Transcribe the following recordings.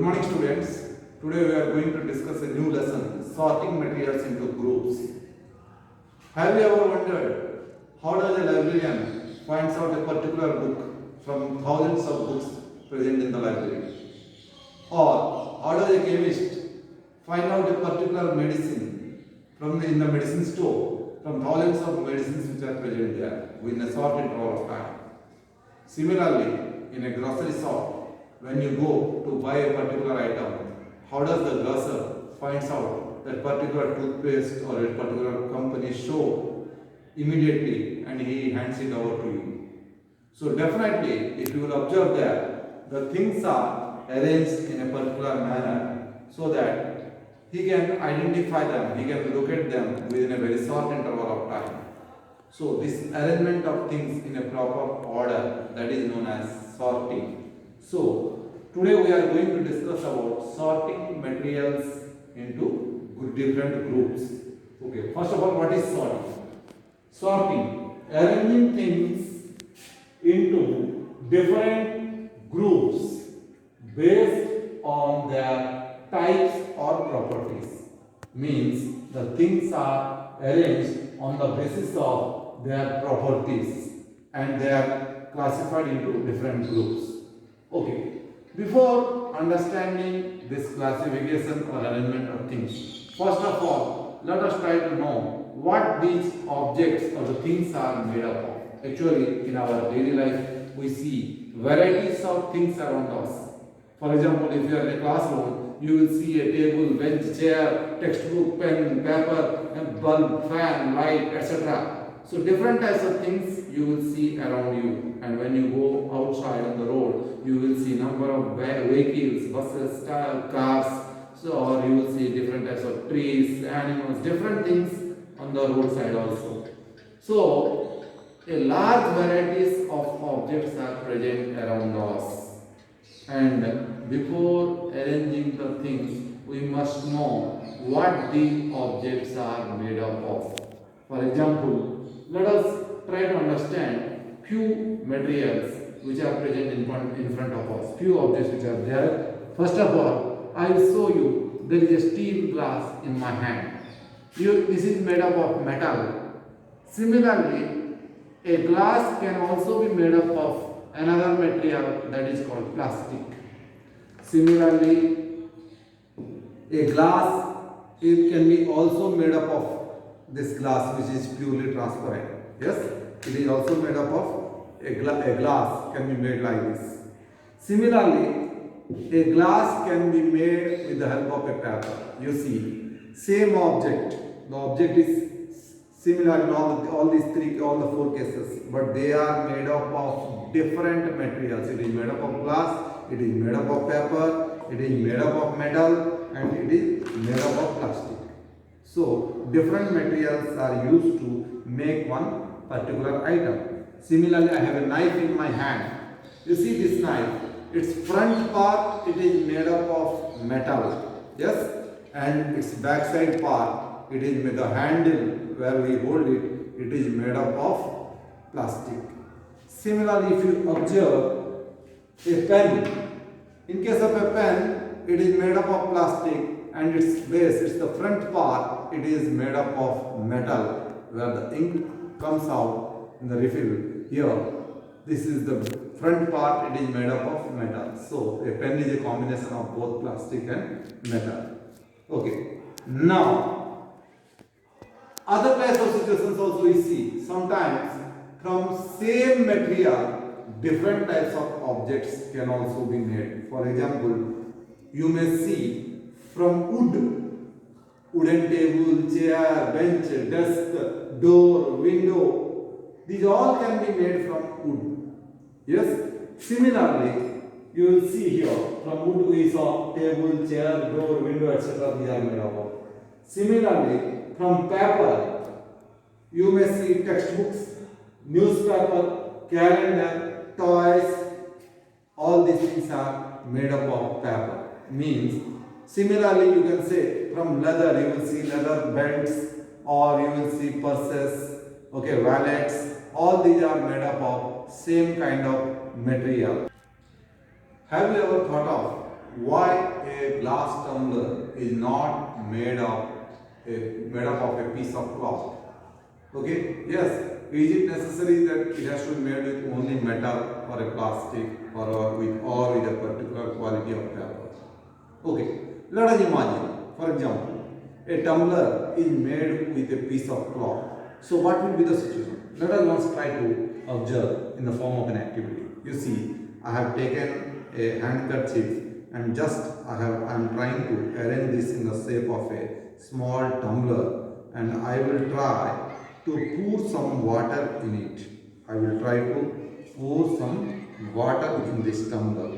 morning students. Today we are going to discuss a new lesson, sorting materials into groups. Have you ever wondered how does a librarian finds out a particular book from thousands of books present in the library? Or how does a chemist find out a particular medicine in the medicine store from thousands of medicines which are present there within a short interval of time? Similarly, in a grocery shop, when you go to buy a particular item, how does the grocer finds out that particular toothpaste or a particular company show immediately and he hands it over to you? So definitely, if you will observe that the things are arranged in a particular manner so that he can identify them, he can locate them within a very short interval of time. So this arrangement of things in a proper order, that is known as sorting. So today we are going to discuss about sorting materials into different groups. Okay, first of all, what is sorting? Sorting, arranging things into different groups based on their types or properties. Means the things are arranged on the basis of their properties and they are classified into different groups. Okay, before understanding this classification or arrangement of things, first of all, let us try to know what these objects or the things are made up of. Actually, in our daily life, we see varieties of things around us. For example, if you are in a classroom, you will see a table, bench, chair, textbook, pen, paper, bulb, fan, light, etc. So different types of things you will see around you, and when you go outside on the road, you will see number of vehicles, buses, cars, so or you will see different types of trees, animals, different things on the roadside also. So a large varieties of objects are present around us, and before arranging the things, we must know what the objects are made up of. For example, let us try to understand few materials which are present in front of us, few objects which are there. First of all, I will show you there is a steel glass in my hand. This is made up of metal. Similarly, a glass can also be made up of another material that is called plastic. Similarly, a glass, it can be also made up of this glass which is purely transparent. Yes, it is also made up of a glass can be made like this. Similarly, a glass can be made with the help of a paper. You see, same object. The object is similar in all the four cases, but they are made up of different materials. It is made up of glass, it is made up of paper, it is made up of metal, and it is made up of plastic. So different materials are used to make one particular item. Similarly, I have a knife in my hand. You see this knife, its front part it is made up of metal, yes, and its backside part it is made, the handle where we hold it, it is made up of plastic. Similarly, if you observe a pen, in case of a pen, it is made up of plastic and its base, it's the front part, it is made up of metal where the ink comes out in the refill. Here, this is the front part, it is made up of metal. So, a pen is a combination of both plastic and metal. Okay, now, other types of situations also we see. Sometimes, from same material, different types of objects can also be made. For example, you may see from wood, wooden table, chair, bench, desk, door, window, these all can be made from wood. Yes? Similarly, you will see here, from wood we saw table, chair, door, window, etc. These are made of. Similarly, from paper, you may see textbooks, newspaper, calendar, toys, all these things are made up of paper. Means, similarly you can say from leather, you will see leather belts or you will see purses, okay, wallets, all these are made up of same kind of material. Have you ever thought of why a glass tumbler is not made up of a piece of cloth. Okay, yes, is it necessary that it has to be made with only metal or a plastic or with a particular quality of paper? Okay, let us imagine, for example, a tumbler is made with a piece of cloth. So what will be the situation? Let us once try to observe in the form of an activity. You see, I have taken a handkerchief and just I am trying to arrange this in the shape of a small tumbler, and I will try to pour some water in it. I will try to pour some water in this tumbler.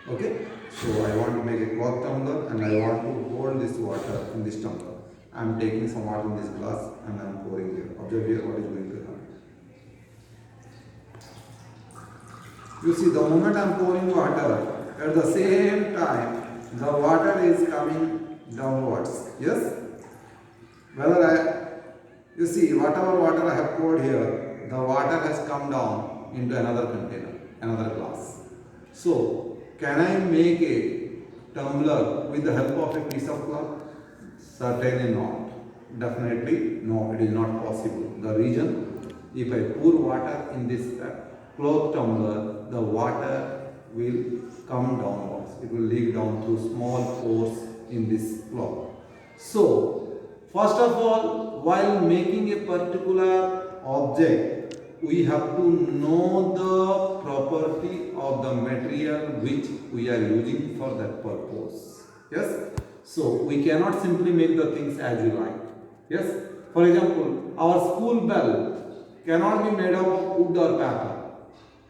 Okay, so I want to make a cloth tumbler and I want to hold this water in this tumbler. I am taking some water in this glass and I am pouring here. Observe here what is going to happen. You see, the moment I am pouring water, at the same time the water is coming downwards. Yes? You see, whatever water I have poured here, the water has come down into another container, another glass. So, can I make a tumbler with the help of a piece of cloth? Certainly not. Definitely no, it is not possible. The reason, if I pour water in this cloth tumbler, the water will come downwards. It will leak down through small pores in this cloth. So, first of all, while making a particular object, we have to know the property of the material which we are using for that purpose. Yes? So, we cannot simply make the things as you like. Yes? For example, our school bell cannot be made up of wood or paper,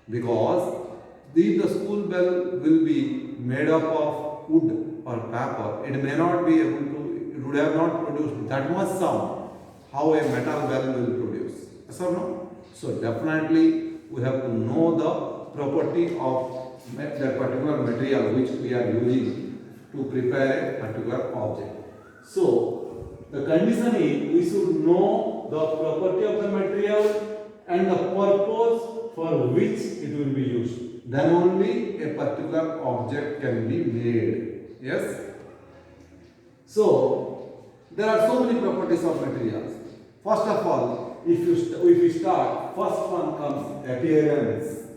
because if the school bell will be made up of wood or paper, it may not be able to, it would have not produced that much sound how a metal bell will produce. Yes or no? So definitely we have to know the property of that particular material which we are using to prepare a particular object. So the condition is we should know the property of the material and the purpose for which it will be used. Then only a particular object can be made. Yes? So there are so many properties of materials. First of all, if we start, first one comes appearance.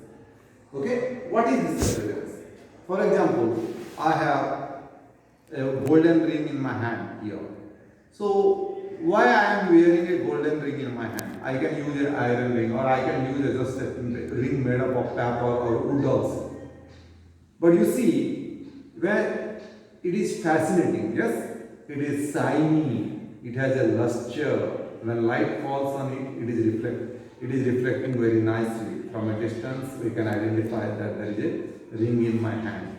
Okay, what is this appearance? For example, I have a golden ring in my hand here. So why I am wearing a golden ring in my hand? I can use an iron ring, or I can use just a ring made up of paper or wood also. But you see, when it is fascinating, yes, it is shiny, it has a luster. When light falls on it, it is reflecting very nicely. From a distance, we can identify that there is a ring in my hand.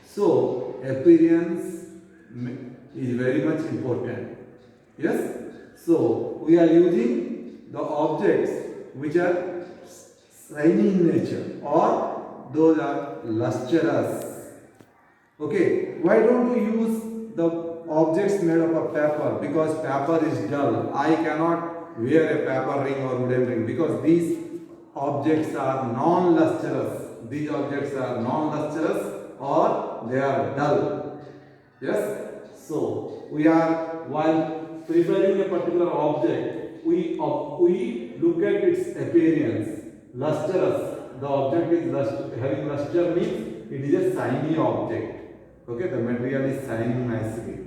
So, appearance is very much important. Yes? So, we are using the objects which are shiny in nature, or those are lustrous. Okay, why don't we use the objects made up of paper? Because paper is dull. I cannot wear a paper ring or wooden ring because these objects are non-lustrous. These objects are non-lustrous or they are dull. Yes? So, while preparing a particular object, we look at its appearance. Lustrous. The object is having luster means it is a shiny object. Okay, the material is shining nicely.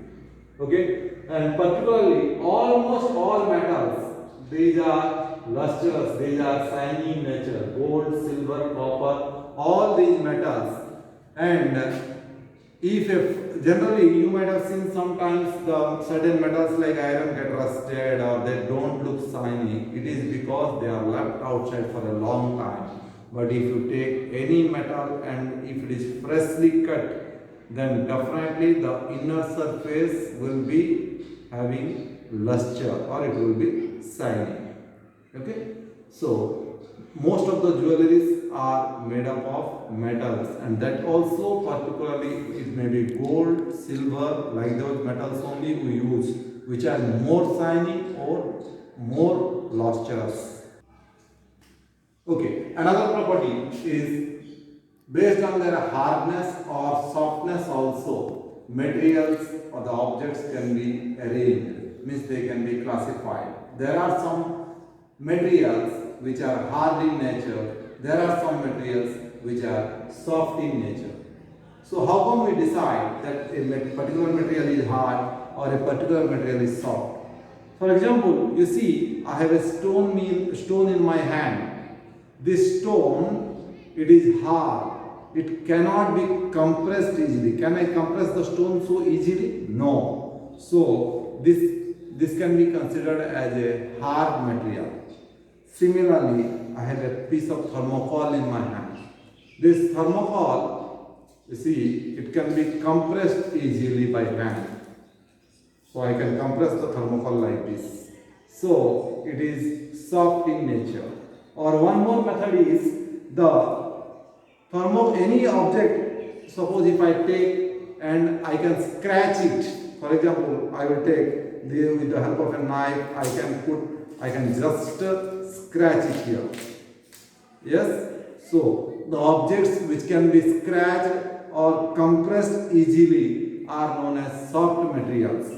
Okay, and particularly almost all metals, these are lustrous, these are shiny in nature. Gold, silver, copper, all these metals. And generally you might have seen sometimes the certain metals like iron get rusted or they don't look shiny. It is because they are left outside for a long time. But if you take any metal and if it is freshly cut, then definitely the inner surface will be having luster or it will be shiny. Okay? So, most of the jewelries are made up of metals, and that also particularly it may be gold, silver, like those metals only we use, which are more shiny or more lustrous. Okay, another property is Based on their hardness or softness also, materials or the objects can be arranged, means they can be classified. There are some materials which are hard in nature, there are some materials which are soft in nature. So how can we decide that a particular material is hard or a particular material is soft? For example, you see I have a stone in my hand. This stone, it is hard. It cannot be compressed easily. Can I compress the stone so easily? No. So this can be considered as a hard material. Similarly, I have a piece of thermocol in my hand. This thermocol, you see, it can be compressed easily by hand. So I can compress the thermocol like this. So it is soft in nature. Or one more method is the any object. Suppose if I take and I can scratch it. For example, I will take with the help of a knife. I can just scratch it here. Yes. So the objects which can be scratched or compressed easily are known as soft materials.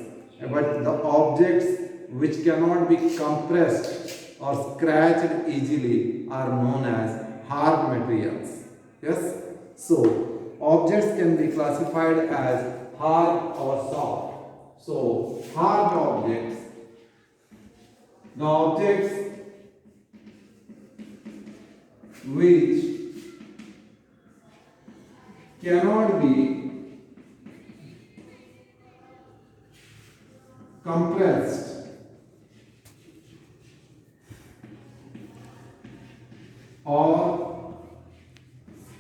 But the objects which cannot be compressed or scratched easily are known as hard materials. Yes? So, objects can be classified as hard or soft. So, hard objects, the objects which cannot be compressed or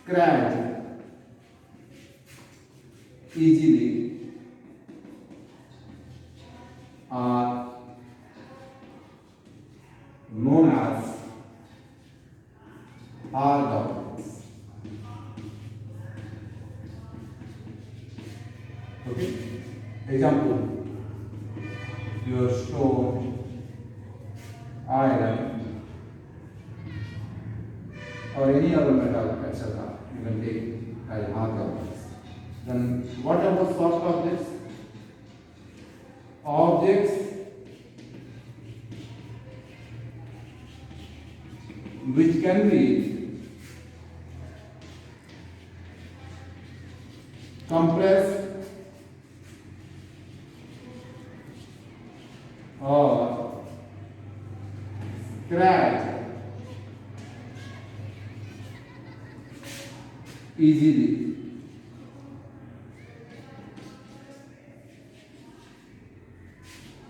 scratched easily are known as hard objects. Okay? Example, your stone, iron, or any other metal, etc. You can take as hard objects. Then what about soft objects? Objects which can be compressed or scratched easily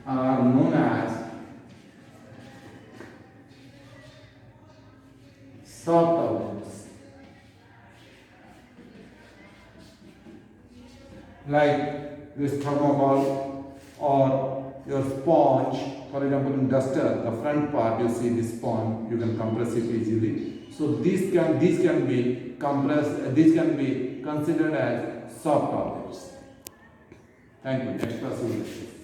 are known as soft objects. Like this thermocol or your sponge. For example, in duster, the front part you see this sponge, you can compress it easily. So these can be compressed. These can be considered as soft objects. Thank you. Next class we will discuss.